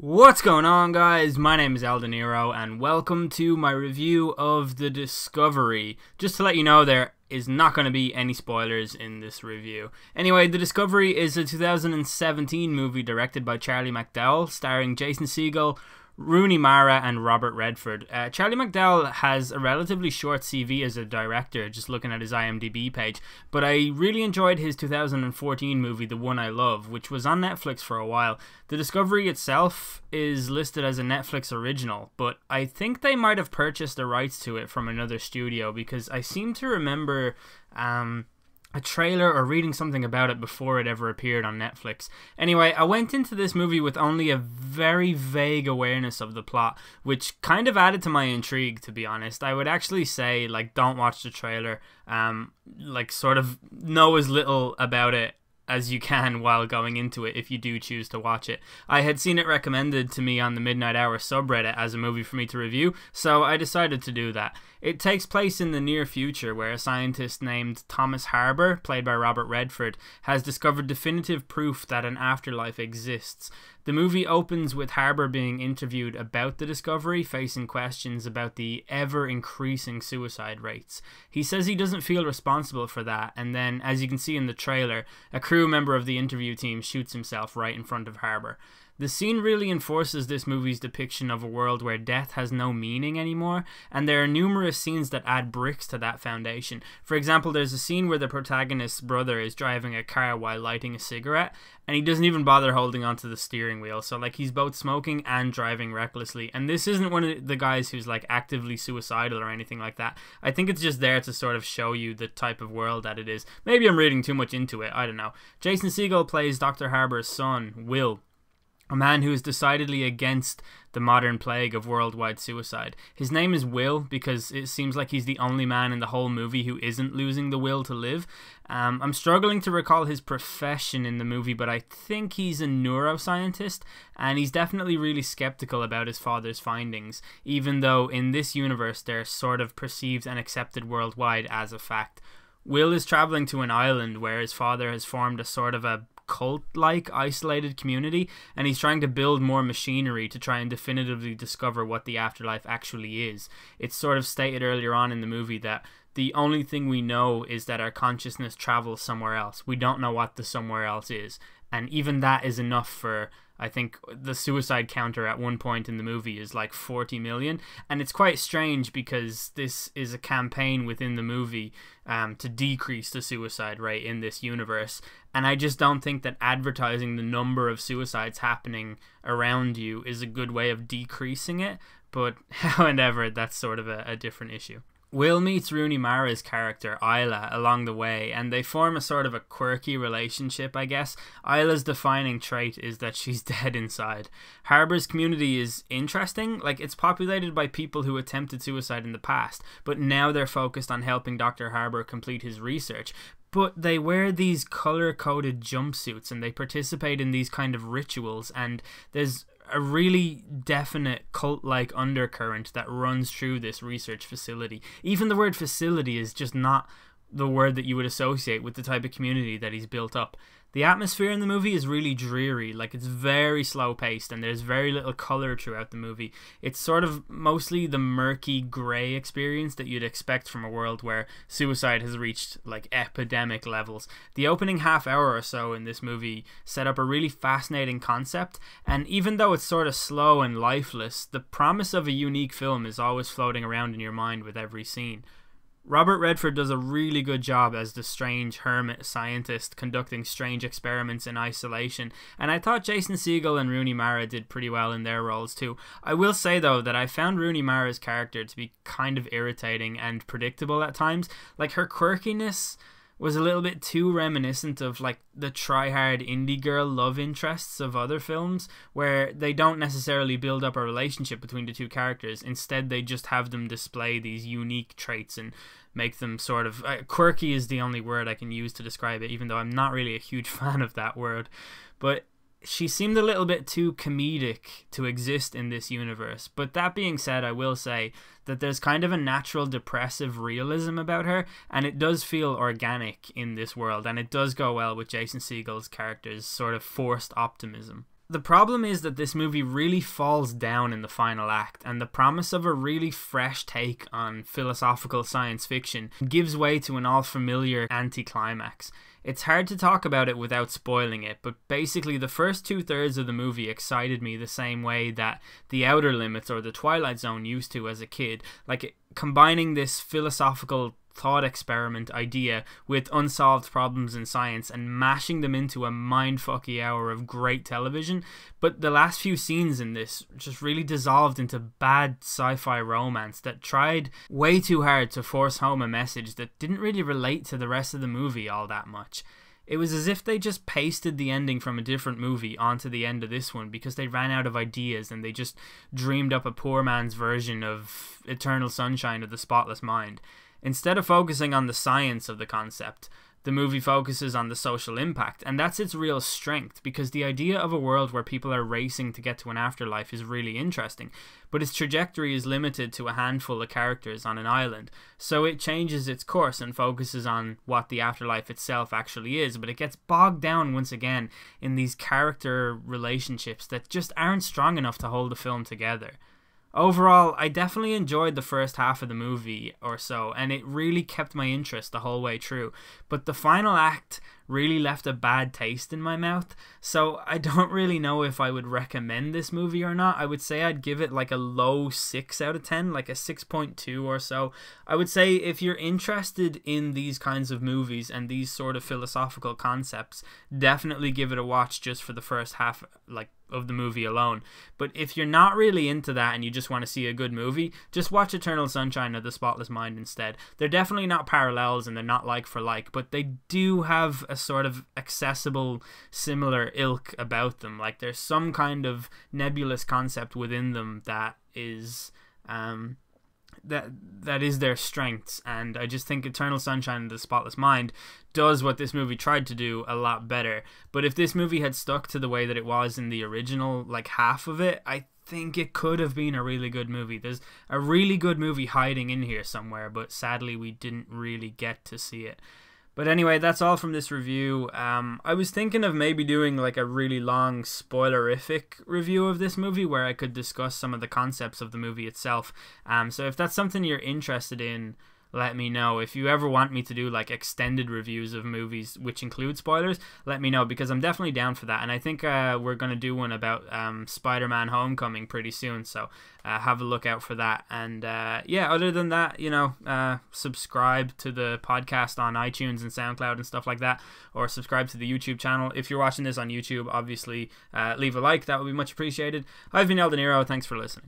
What's going on, guys? My name is El De Niro and welcome to my review of The Discovery. Just to let you know, there is not going to be any spoilers in this review. Anyway, The Discovery is a 2017 movie directed by Charlie McDowell, starring Jason Segel, Rooney Mara and Robert Redford. Charlie McDowell has a relatively short CV as a director, just looking at his IMDb page, but I really enjoyed his 2014 movie The One I Love, which was on Netflix for a while. The Discovery itself is listed as a Netflix original, but I think they might have purchased the rights to it from another studio, because I seem to remember a trailer or reading something about it before it ever appeared on Netflix. Anyway, I went into this movie with only a very vague awareness of the plot, which kind of added to my intrigue, to be honest. I would actually say, don't watch the trailer. Sort of know as little about it as you can while going into it if you do choose to watch it. I had seen it recommended to me on the Midnight Hour subreddit as a movie for me to review, so I decided to do that. It takes place in the near future, where a scientist named Thomas Harbour, played by Robert Redford, has discovered definitive proof that an afterlife exists. The movie opens with Harbour being interviewed about the discovery, facing questions about the ever-increasing suicide rates. He says he doesn't feel responsible for that, and then, as you can see in the trailer, a crew member of the interview team shoots himself right in front of Harbour. The scene really enforces this movie's depiction of a world where death has no meaning anymore, and there are numerous scenes that add bricks to that foundation. For example, there's a scene where the protagonist's brother is driving a car while lighting a cigarette, and he doesn't even bother holding onto the steering wheel, so he's both smoking and driving recklessly. And this isn't one of the guys who's actively suicidal or anything like that. I think it's just there to sort of show you the type of world that it is. Maybe I'm reading too much into it, I don't know. Jason Segel plays Dr. Harbour's son, Will, a man who is decidedly against the modern plague of worldwide suicide. His name is Will because it seems like he's the only man in the whole movie who isn't losing the will to live. I'm struggling to recall his profession in the movie, but I think he's a neuroscientist, and he's definitely really skeptical about his father's findings, even though in this universe they're sort of perceived and accepted worldwide as a fact. Will is traveling to an island where his father has formed a sort of a cult-like isolated community, and he's trying to build more machinery to try and definitively discover what the afterlife actually is. It's sort of stated earlier on in the movie that the only thing we know is that our consciousness travels somewhere else. We don't know what the somewhere else is, and even that is enough for, I think, the suicide counter at one point in the movie is 40 million, and it's quite strange because this is a campaign within the movie to decrease the suicide rate in this universe, and I just don't think that advertising the number of suicides happening around you is a good way of decreasing it, but however, that's sort of a different issue. Will meets Rooney Mara's character, Isla, along the way, and they form a sort of a quirky relationship, I guess. Isla's defining trait is that she's dead inside. Harbour's community is interesting. It's populated by people who attempted suicide in the past, but now they're focused on helping Dr. Harbour complete his research. But they wear these color-coded jumpsuits and they participate in these kind of rituals, and there's a really definite cult-like undercurrent that runs through this research facility. Even the word facility is just not the word that you would associate with the type of community that he's built up. The atmosphere in the movie is really dreary, it's very slow paced and there's very little colour throughout the movie. It's sort of mostly the murky grey experience that you'd expect from a world where suicide has reached epidemic levels. The opening half hour or so in this movie set up a really fascinating concept, and even though it's sort of slow and lifeless, the promise of a unique film is always floating around in your mind with every scene. Robert Redford does a really good job as the strange hermit scientist conducting strange experiments in isolation, and I thought Jason Segel and Rooney Mara did pretty well in their roles too. I will say though that I found Rooney Mara's character to be kind of irritating and predictable at times. Her quirkiness was a little bit too reminiscent of the try-hard indie girl love interests of other films, where they don't necessarily build up a relationship between the two characters. Instead, they just have them display these unique traits and make them sort of quirky is the only word I can use to describe it, even though I'm not really a huge fan of that word. But she seemed a little bit too comedic to exist in this universe. But that being said, I will say that there's kind of a natural depressive realism about her, and it does feel organic in this world, and it does go well with Jason Segel's character's sort of forced optimism. The problem is that this movie really falls down in the final act, and the promise of a really fresh take on philosophical science fiction gives way to an all-familiar anticlimax. It's hard to talk about it without spoiling it, but basically the first 2/3 of the movie excited me the same way that The Outer Limits or The Twilight Zone used to as a kid, like combining this philosophical thought experiment idea with unsolved problems in science and mashing them into a mindfucky hour of great television. But the last few scenes in this just really dissolved into bad sci-fi romance that tried way too hard to force home a message that didn't really relate to the rest of the movie all that much. It was as if they just pasted the ending from a different movie onto the end of this one because they ran out of ideas and they just dreamed up a poor man's version of Eternal Sunshine of the Spotless Mind. Instead of focusing on the science of the concept, the movie focuses on the social impact, and that's its real strength, because the idea of a world where people are racing to get to an afterlife is really interesting, but its trajectory is limited to a handful of characters on an island, so it changes its course and focuses on what the afterlife itself actually is, but it gets bogged down once again in these character relationships that just aren't strong enough to hold the film together. Overall, I definitely enjoyed the first half of the movie or so, and it really kept my interest the whole way through. But the final act really left a bad taste in my mouth, so I don't really know if I would recommend this movie or not. I would say I'd give it like a low 6 out of 10, like a 6.2 or so. I would say if you're interested in these kinds of movies and these sort of philosophical concepts, definitely give it a watch just for the first half, of the movie alone. But if you're not really into that and you just want to see a good movie, just watch Eternal Sunshine of the Spotless Mind instead. They're definitely not parallels and they're not like for like, but they do have a sort of accessible, similar ilk about them. Like there's some kind of nebulous concept within them that is that is their strengths, and I just think Eternal Sunshine of the Spotless Mind does what this movie tried to do a lot better. But if this movie had stuck to the way that it was in the original, like half of it, I think it could have been a really good movie. There's a really good movie hiding in here somewhere, but sadly we didn't really get to see it. But anyway, that's all from this review. I was thinking of maybe doing like a really long spoilerific review of this movie where I could discuss some of the concepts of the movie itself. So if that's something you're interested in, let me know. If you ever want me to do like extended reviews of movies which include spoilers, let me know, because I'm definitely down for that. And I think we're going to do one about Spider-Man Homecoming pretty soon, so have a look out for that. And yeah, other than that, subscribe to the podcast on iTunes and SoundCloud and stuff like that, or subscribe to the YouTube channel. If you're watching this on YouTube, obviously leave a like, that would be much appreciated. I've been El De Niro, thanks for listening.